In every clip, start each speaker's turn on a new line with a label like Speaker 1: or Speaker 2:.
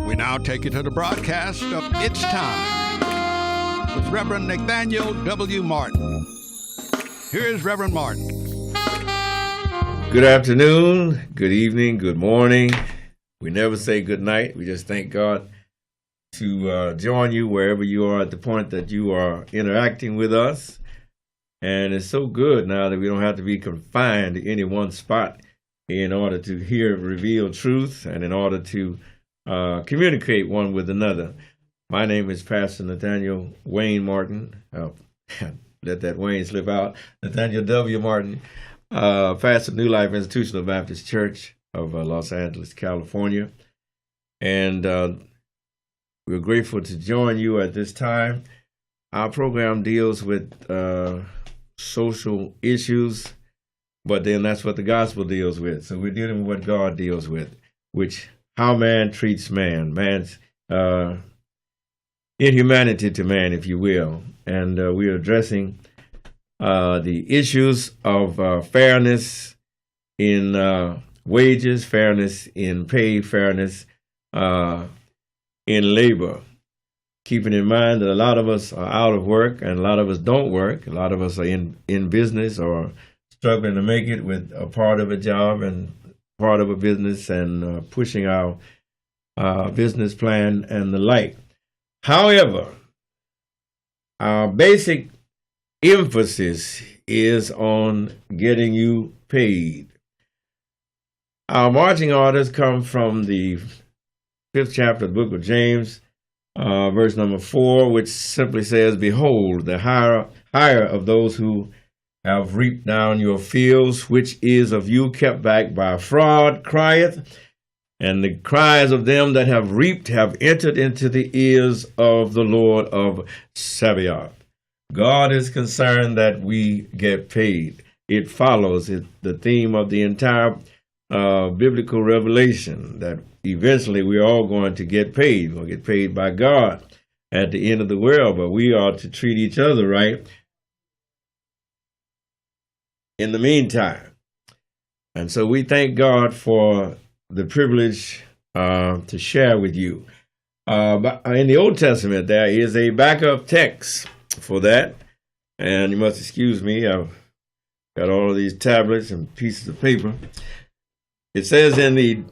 Speaker 1: We now take you to the broadcast of It's Time with Rev Nathaniel W. Martin. Here's Reverend Martin.
Speaker 2: Good afternoon, good evening, good morning. We never say good night. We just thank God to join you wherever you are at the point that you are interacting with us. And it's so good now that we don't have to be confined to any one spot in order to hear revealed truth and in order to communicate one with another. My name is Pastor Nathaniel Wayne Martin. Let that Wayne slip out. Nathaniel W. Martin, pastor of New Life Institutional Baptist Church of Los Angeles, California. And we're grateful to join you at this time. Our program deals with social issues, but then that's what the gospel deals with. So we're dealing with what God deals with, which how man treats man, man's inhumanity to man, if you will. And we are addressing the issues of fairness in wages, fairness in pay, fairness in labor. Keeping in mind that a lot of us are out of work and a lot of us don't work. A lot of us are in business or struggling to make it with a part of a job and part of a business and pushing our business plan and the like. However, our basic emphasis is on getting you paid. Our marching orders come from the 5th chapter of the book of James, verse number 4, which simply says, "Behold, the hire of those who have reaped down your fields, which is of you kept back by fraud, crieth, and the cries of them that have reaped have entered into the ears of the Lord of Sabaoth." God is concerned that we get paid. It follows the theme of the entire biblical revelation, that eventually we're all going to get paid. We'll get paid by God at the end of the world, but we are to treat each other right in the meantime. And so we thank God for the privilege to share with you. But in the Old Testament, there is a backup text for that. And you must excuse me, I've got all of these tablets and pieces of paper. It says in the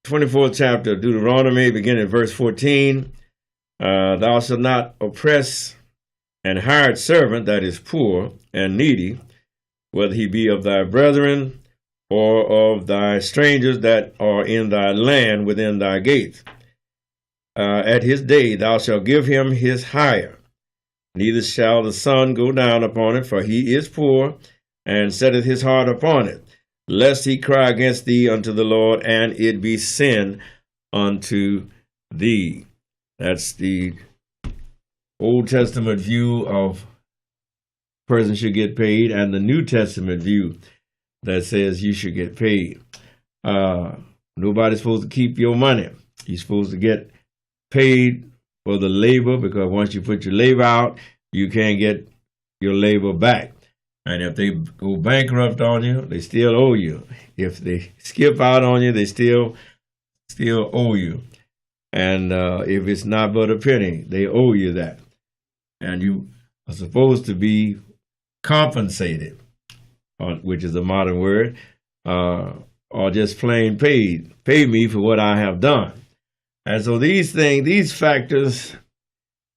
Speaker 2: 24th chapter of Deuteronomy, beginning at verse 14, "Thou shalt not oppress an hired servant that is poor and needy, whether he be of thy brethren or of thy strangers that are in thy land within thy gates. At his day thou shalt give him his hire, neither shall the sun go down upon it, for he is poor, and setteth his heart upon it, lest he cry against thee unto the Lord, and it be sin unto thee." That's the Old Testament view of person should get paid, and the New Testament view that says you should get paid. Nobody's supposed to keep your money. You're supposed to get paid for the labor, because once you put your labor out, you can't get your labor back. And if they go bankrupt on you, they still owe you. If they skip out on you, they still owe you. And if it's not but a penny, they owe you that. And you are supposed to be compensated, which is a modern word, or just plain paid. Pay me for what I have done. And so these factors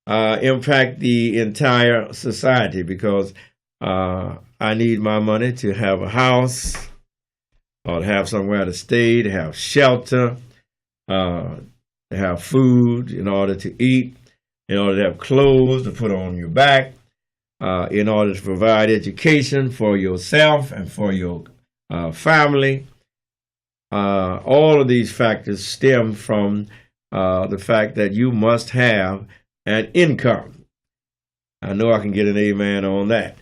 Speaker 2: impact the entire society, because I need my money to have a house, or to have somewhere to stay, to have shelter, to have food in order to eat, in order to have clothes to put on your back, in order to provide education for yourself and for your family. All of these factors stem from the fact that you must have an income. I know I can get an amen on that.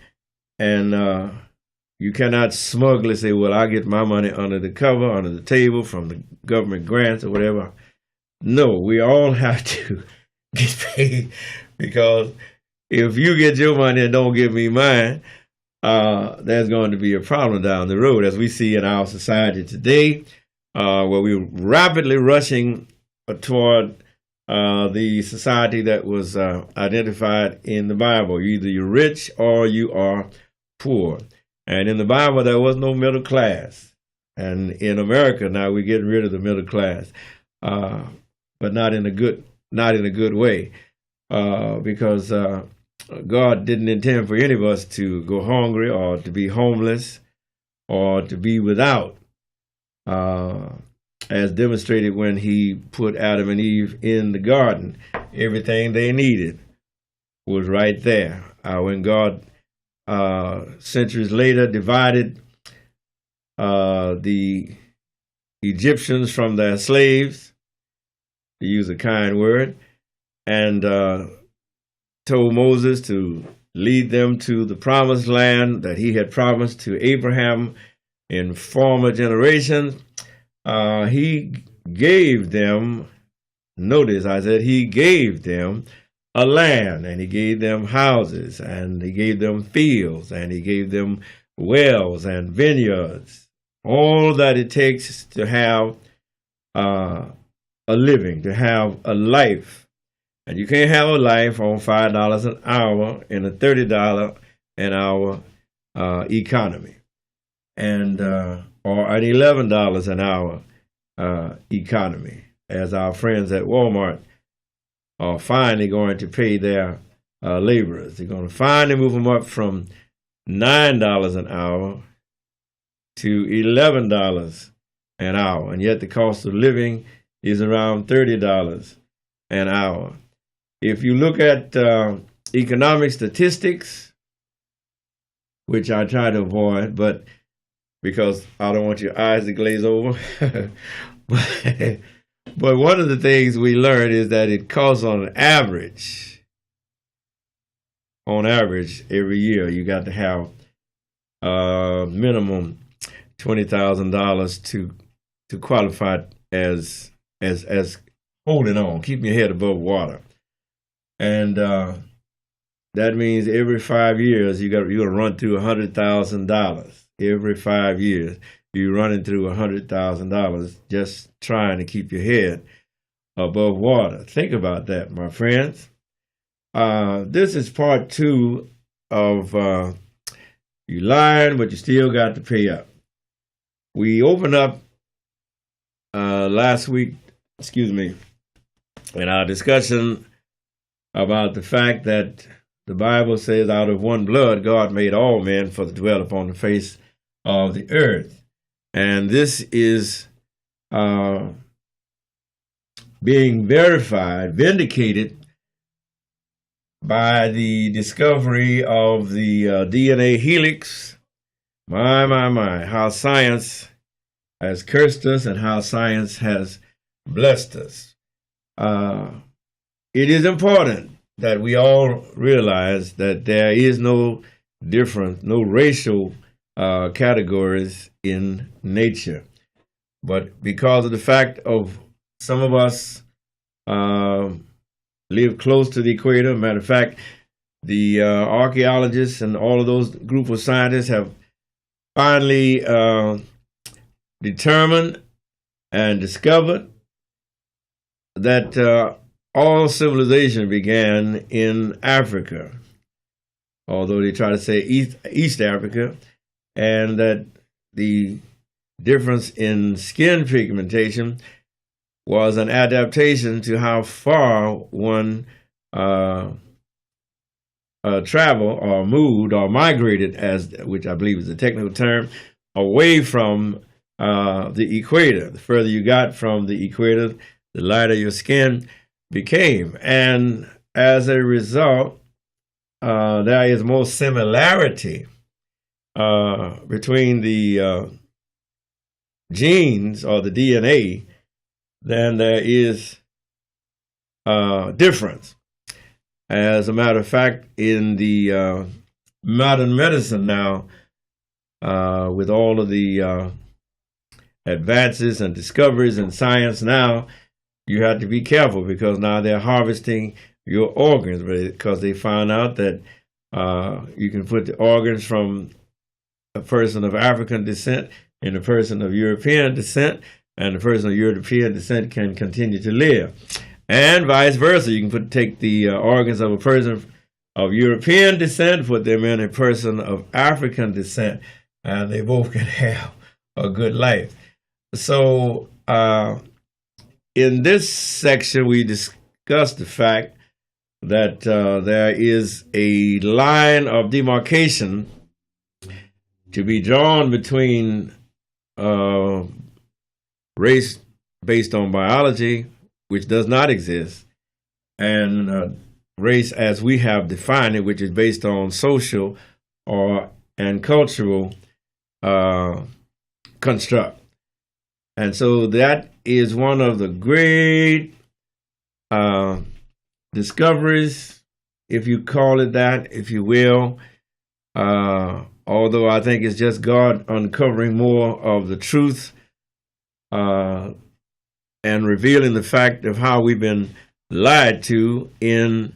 Speaker 2: And you cannot smugly say, well, I get my money under the cover, under the table, from the government grants or whatever. No, we all have to get paid, because if you get your money and don't give me mine, there's going to be a problem down the road, as we see in our society today, where we're rapidly rushing toward the society that was identified in the Bible. Either you're rich or you are poor. And in the Bible, there was no middle class. And in America now, we're getting rid of the middle class, but not in a good way, because God didn't intend for any of us to go hungry or to be homeless or to be without, as demonstrated when He put Adam and Eve in the garden. Everything they needed was right there. When God, centuries later, divided the Egyptians from their slaves, to use a kind word, and told Moses to lead them to the promised land that He had promised to Abraham in former generations. He gave them, notice I said He gave them a land, and He gave them houses, and He gave them fields, and He gave them wells and vineyards, all that it takes to have a living, to have a life. And you can't have a life on $5 an hour in a $30 an hour economy, and or an $11 an hour economy, as our friends at Walmart are finally going to pay their laborers. They're going to finally move them up from $9 an hour to $11 an hour, and yet the cost of living is around $30 an hour. If you look at economic statistics, which I try to avoid, but because I don't want your eyes to glaze over, but one of the things we learned is that it costs on average, every year you got to have minimum $20,000 to qualify as holding on, keeping your head above water. And that means every 5 years you're gonna run through $100,000. Every 5 years you're running through $100,000 just trying to keep your head above water. Think about that, my friends. This is part 2 of you lying, but you still got to pay up. We opened up last week, in our discussion about the fact that the Bible says out of one blood God made all men for to dwell upon the face of the earth. And this is being vindicated by the discovery of the DNA helix. My, how science has cursed us and how science has blessed us. It is important that we all realize that there is no difference, no racial categories in nature. But because of the fact of some of us live close to the equator, matter of fact, the archaeologists and all of those group of scientists have finally determined and discovered that all civilization began in Africa, although they try to say East Africa, and that the difference in skin pigmentation was an adaptation to how far one traveled or moved or migrated, which I believe is the technical term, away from the equator. The further you got from the equator, the lighter your skin became. And as a result, there is more similarity between the genes or the DNA than there is difference. As a matter of fact, in the modern medicine now, with all of the advances and discoveries in science now, you have to be careful because now they're harvesting your organs, because they found out that you can put the organs from a person of African descent in a person of European descent, and the person of European descent can continue to live. and vice versa. You can take the organs of a person of European descent, put them in a person of African descent, and they both can have a good life. So in this section, we discussed the fact that there is a line of demarcation to be drawn between race based on biology, which does not exist, and race as we have defined it, which is based on social and cultural construct. And so that is one of the great discoveries, if you call it that, if you will, although I think it's just God uncovering more of the truth and revealing the fact of how we've been lied to in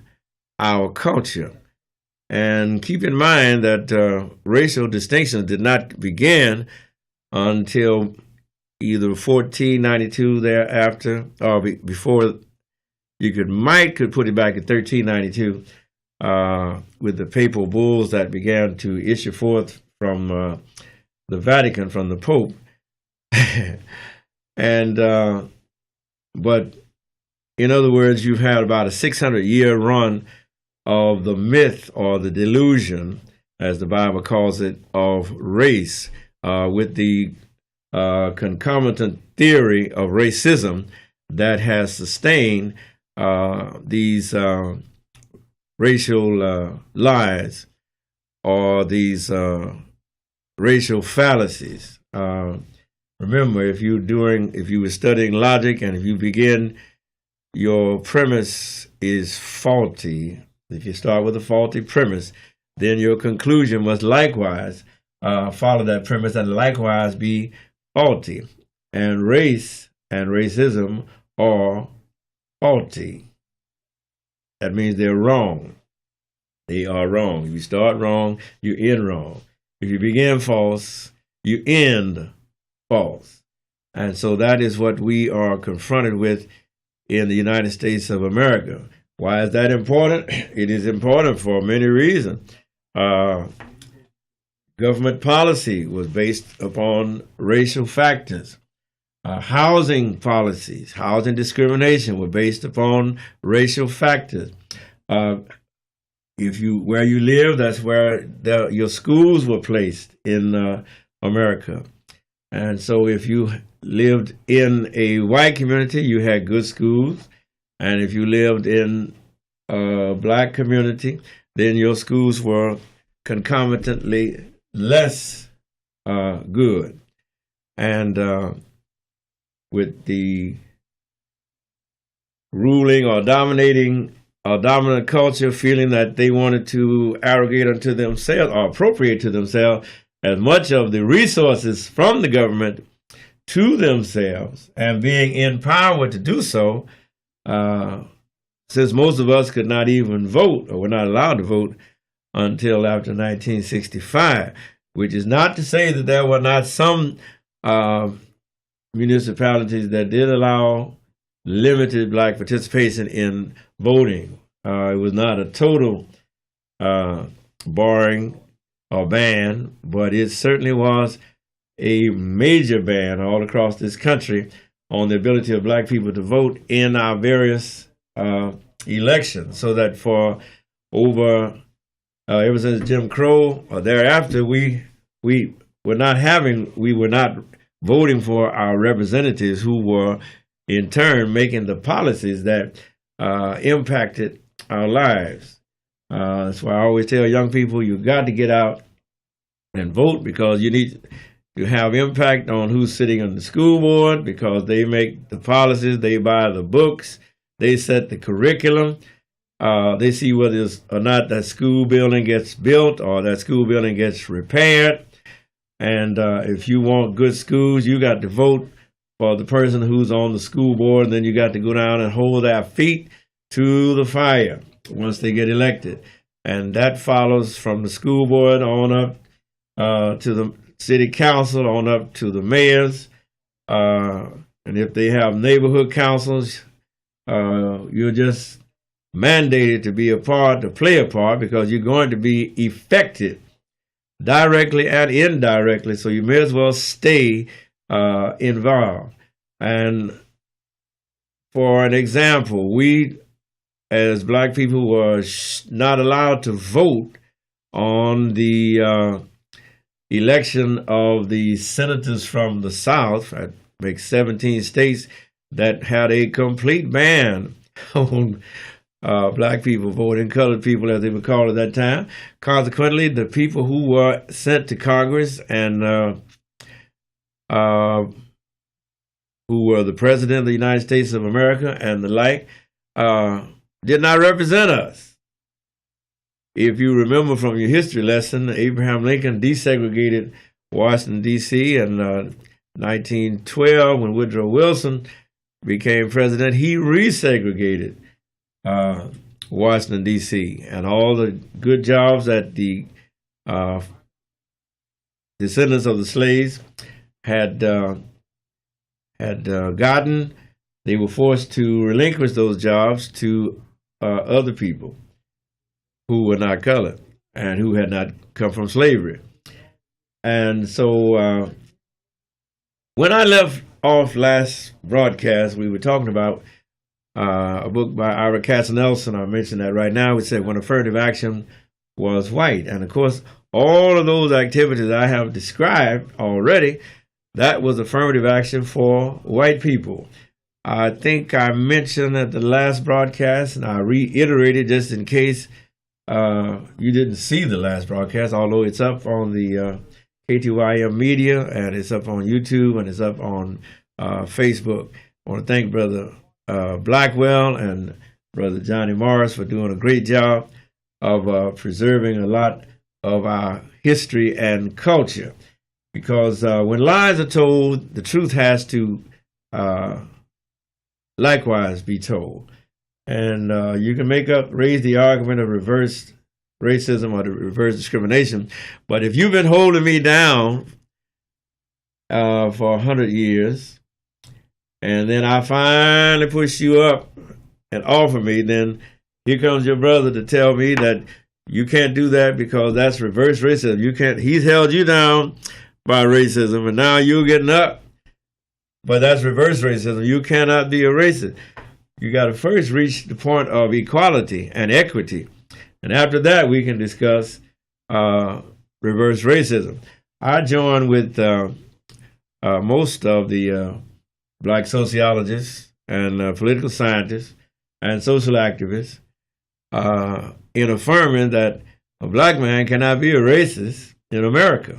Speaker 2: our culture. And keep in mind that racial distinctions did not begin until either 1492 thereafter, or before. You could put it back in 1392 with the papal bulls that began to issue forth from the Vatican, from the Pope. And but in other words, you've had about a 600-year run of the myth or the delusion, as the Bible calls it, of race, with the concomitant theory of racism that has sustained these racial lies or these racial fallacies. Remember, if you were studying logic and if you begin, your premise is faulty. If you start with a faulty premise, then your conclusion must likewise follow that premise and likewise be faulty. And race and racism are faulty. That means they're wrong. They are wrong. If you start wrong, you end wrong. If you begin false, you end false. And so that is what we are confronted with in the United States of America. Why is that important? It is important for many reasons. Government policy was based upon racial factors. Housing policies, housing discrimination were based upon racial factors. Where you live, that's where your schools were placed in America. And so if you lived in a white community, you had good schools. And if you lived in a black community, then your schools were concomitantly less good. And with the ruling or dominant culture feeling that they wanted to arrogate unto themselves or appropriate to themselves as much of the resources from the government to themselves, and being in power to do so, since most of us could not even vote or were not allowed to vote until after 1965, which is not to say that there were not some municipalities that did allow limited black participation in voting. It was not a total barring or ban, but it certainly was a major ban all across this country on the ability of black people to vote in our various elections. So that for ever since Jim Crow or thereafter, we were not voting for our representatives, who were in turn making the policies that impacted our lives. That's why I always tell young people, you got to get out and vote, because you need to have impact on who's sitting on the school board, because they make the policies, they buy the books, they set the curriculum, they see whether or not that school building gets built or that school building gets repaired. And if you want good schools, you got to vote for the person who's on the school board, and then you got to go down and hold their feet to the fire once they get elected. And that follows from the school board on up to the city council, on up to the mayors. And if they have neighborhood councils, You're just mandated to be a part, to play a part, because you're going to be affected directly and indirectly. So you may as well stay involved. And for an example, we as black people were not allowed to vote on the election of the senators from the South. I make 17 states that had a complete ban on black people voting, colored people as they were called at that time. Consequently, the people who were sent to Congress and who were the President of the United States of America and the like, did not represent us. If you remember from your history lesson, Abraham Lincoln desegregated Washington, D.C. in 1912 when Woodrow Wilson became president. He resegregated Washington, D.C. and all the good jobs that the descendants of the slaves had gotten, they were forced to relinquish those jobs to other people who were not colored and who had not come from slavery. And so when I left off last broadcast, we were talking about a book by Ira Katznelson. I mentioned that right now. We said when affirmative action was white. And of course, all of those activities I have described already, that was affirmative action for white people. I think I mentioned at the last broadcast, and I reiterated just in case you didn't see the last broadcast, although it's up on the KTYM media, and it's up on YouTube, and it's up on Facebook. I want to thank Brother Blackwell and Brother Johnny Morris for doing a great job of preserving a lot of our history and culture. Because when lies are told, the truth has to likewise be told. And you can raise the argument of reverse racism or the reverse discrimination. But if you've been holding me down for 100 years, and then I finally push you up and offer me, then here comes your brother to tell me that you can't do that because that's reverse racism. You can't. He's held you down by racism, and now you're getting up. But that's reverse racism. You cannot be a racist. You got to first reach the point of equality and equity. And after that, we can discuss reverse racism. I join with most of the black sociologists and political scientists and social activists in affirming that a black man cannot be a racist in America.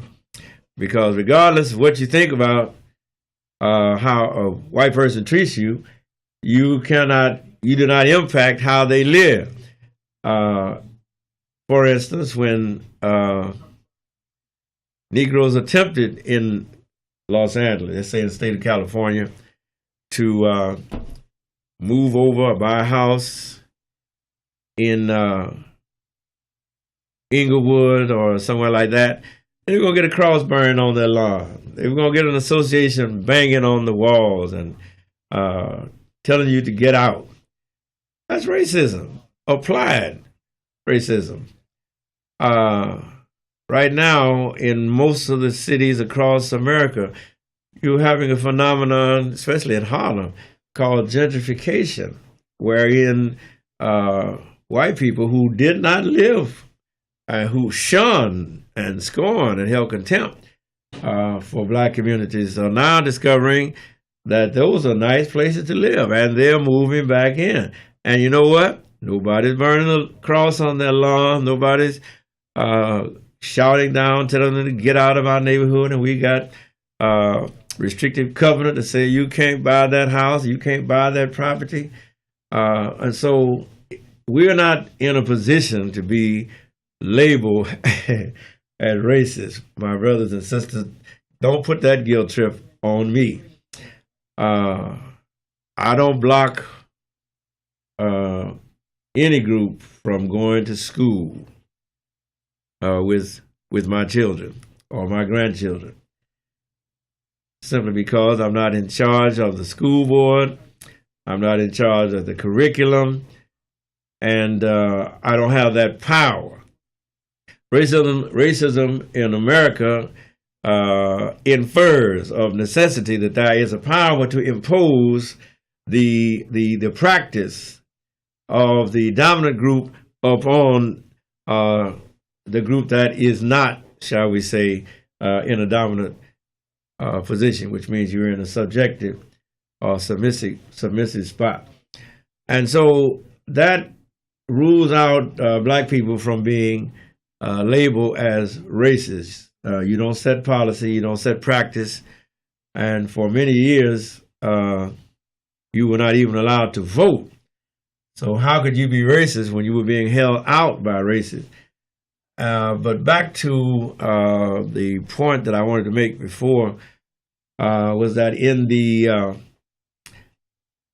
Speaker 2: Because regardless of what you think about how a white person treats you, you do not impact how they live. For instance, when Negroes attempted in Los Angeles, let's say in the state of California, to move over or buy a house in Inglewood or somewhere like that, they were going to get a cross burned on their lawn. They were going to get an association banging on the walls and telling you to get out. That's racism, applied racism. Right now, in most of the cities across America, you're having a phenomenon, especially in Harlem, called gentrification, wherein white people who did not live, who shunned and scorned and held contempt for black communities are now discovering that those are nice places to live, and they're moving back in. And you know what? Nobody's burning a cross on their lawn. Nobody's shouting down, telling them to get out of our neighborhood, and we got restrictive covenant to say you can't buy that house, you can't buy that property. And so we're not in a position to be labeled as racist. My brothers and sisters, don't put that guilt trip on me. I don't block any group from going to school with my children or my grandchildren, simply because I'm not in charge of the school board I'm not in charge of the curriculum, and I don't have that power. Racism in America infers of necessity that there is a power to impose the practice of the dominant group upon the group that is not, shall we say, in a dominant position, which means you're in a subjective or submissive spot. And so that rules out black people from being labeled as racist. You don't set policy, you don't set practice, and for many years you were not even allowed to vote. So how could you be racist when you were being held out by racists? But back to the point that I wanted to make before was that in the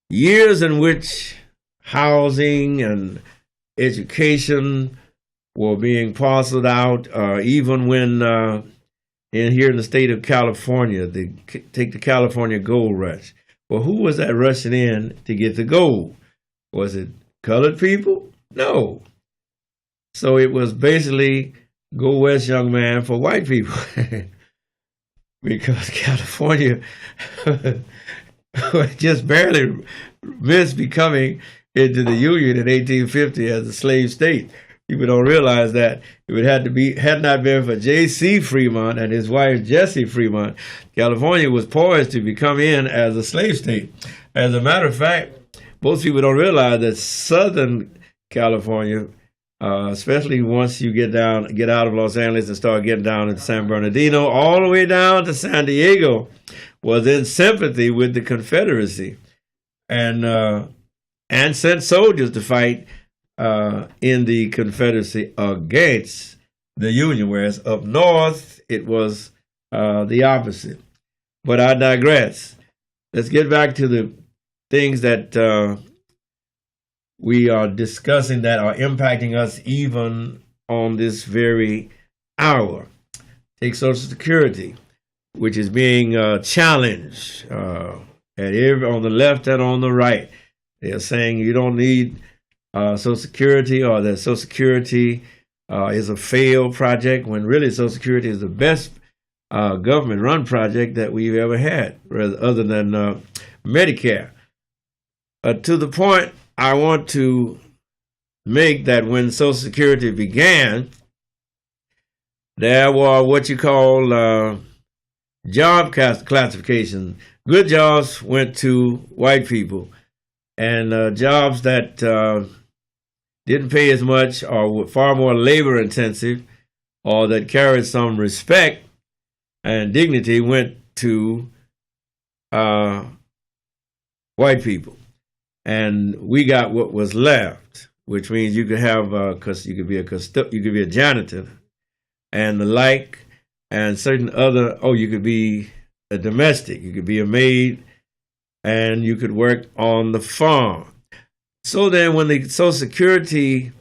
Speaker 2: years in which housing and education were being parceled out, even when here in the state of California, take the California gold rush. Well, who was that rushing in to get the gold? Was it colored people? No. So it was basically go west, young man, for white people. Because California just barely missed becoming into the Union in 1850 as a slave state. People don't realize that if it had not been for J.C. Fremont and his wife Jessie Fremont, California was poised to become in as a slave state. As a matter of fact, most people don't realize that Southern California, especially once you get out of Los Angeles and start getting down to San Bernardino, all the way down to San Diego, was in sympathy with the Confederacy, and sent soldiers to fight in the Confederacy against the Union, whereas up north it was the opposite. But I digress. Let's get back to the things that we are discussing that are impacting us even on this very hour. Take Social Security, which is being challenged on the left and on the right. They're saying you don't need Social Security, or that Social Security is a failed project, when really Social Security is the best government-run project that we've ever had, other than Medicare. To the point I want to make that when Social Security began, there were what you call job classification. Good jobs went to white people, and jobs that didn't pay as much or were far more labor intensive or that carried some respect and dignity went to white people. And we got what was left, which means you could have you could be a janitor and the like, and certain other, you could be a domestic, you could be a maid, and you could work on the farm. So then when the Social Security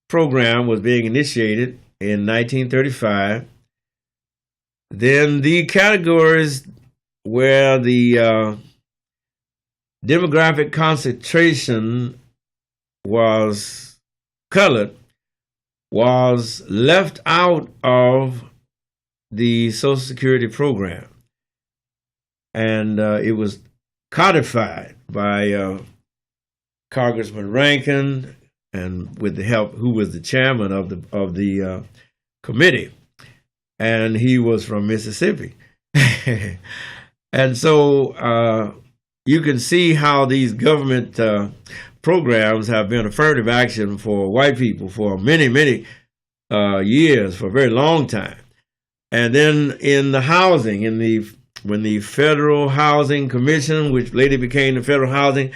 Speaker 2: program was being initiated in 1935, then the categories where the demographic concentration was colored was left out of the Social Security program. And it was codified by Congressman Rankin, and with the help, who was the chairman of the committee, and he was from Mississippi. And so you can see how these government programs have been affirmative action for white people for many, many years, for a very long time. And then in the housing, when the Federal Housing Commission, which later became the Federal Housing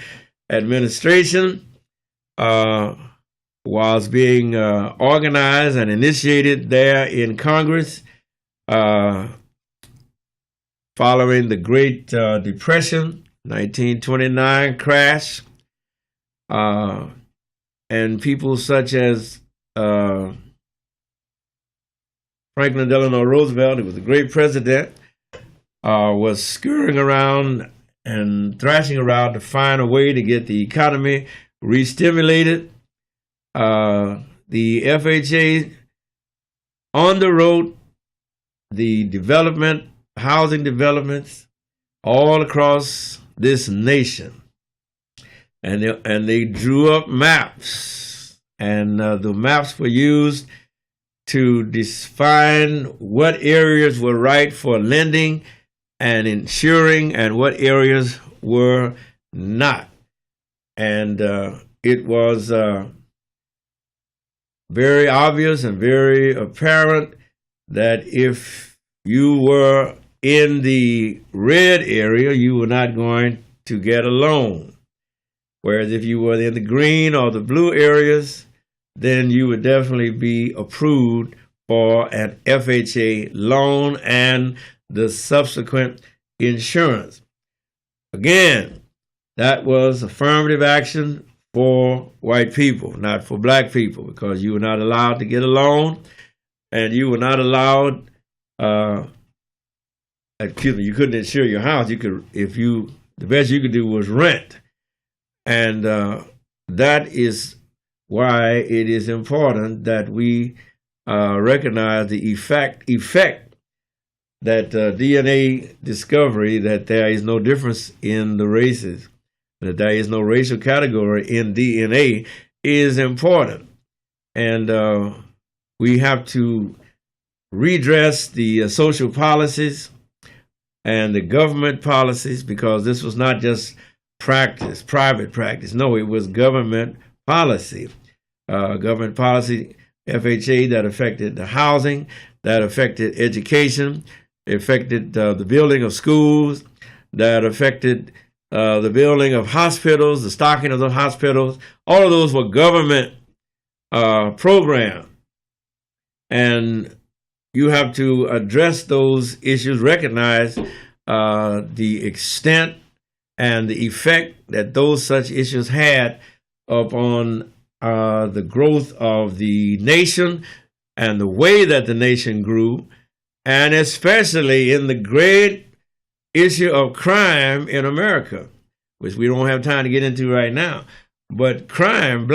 Speaker 2: Administration, was being organized and initiated there in Congress, following the Great Depression, 1929 crash, and people such as Franklin Delano Roosevelt, who was a great president, was scurrying around and thrashing around to find a way to get the economy re-stimulated. The FHA underwrote the development, housing developments all across this nation. And they drew up maps, and the maps were used to define what areas were right for lending and insuring and what areas were not. And it was very obvious and very apparent that if you were in the red area, you were not going to get a loan. Whereas if you were in the green or the blue areas, then you would definitely be approved for an FHA loan and the subsequent insurance. Again, that was affirmative action for white people, not for black people, because you were not allowed to get a loan, and you were not allowed. You couldn't insure your house. You could, the best you could do was rent, and that is why it is important that we recognize the effect that DNA discovery, that there is no difference in the races, that there is no racial category in DNA, is important. And we have to redress the social policies and the government policies, because this was not just practice, private practice. No, it was government policy. Government policy, FHA, that affected the housing, that affected education, affected the building of schools, that affected the building of hospitals, the stocking of the hospitals. All of those were government programs. And you have to address those issues, recognize the extent and the effect that those such issues had upon the growth of the nation and the way that the nation grew, and especially in the great issue of crime in America, which we don't have time to get into right now. But crime,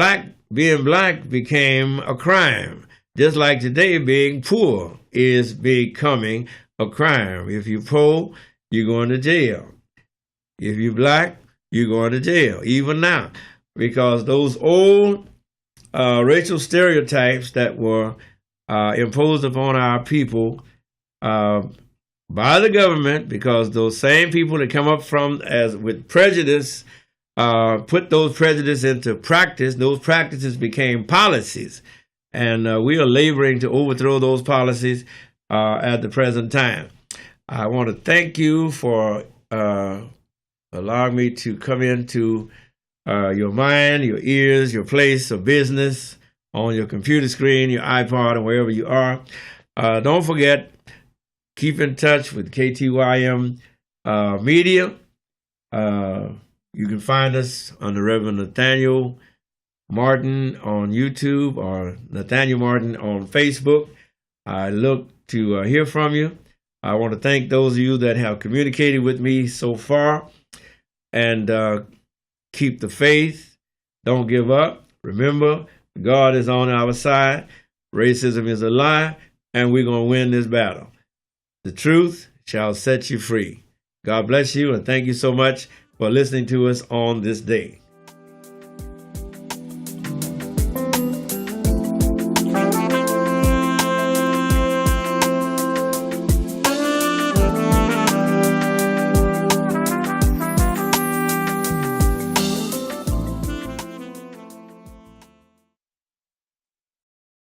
Speaker 2: being black became a crime, just like today being poor is becoming a crime. If you're poor, you're going to jail. If you're black, you're going to jail, even now, because those old racial stereotypes that were imposed upon our people by the government, because those same people that come up with prejudice put those prejudices into practice. Those practices became policies, and we are laboring to overthrow those policies at the present time. I want to thank you for allowing me to come into your mind, your ears, your place of business, on your computer screen, your iPod, and wherever you are. Don't forget, keep in touch with KTYM Media. You can find us under Rev Nathaniel Martin on YouTube or Nathaniel Martin on Facebook. I look to hear from you. I want to thank those of you that have communicated with me so far. And keep the faith. Don't give up. Remember, God is on our side. Racism is a lie, and we're going to win this battle. The truth shall set you free. God bless you, and thank you so much for listening to us on this day.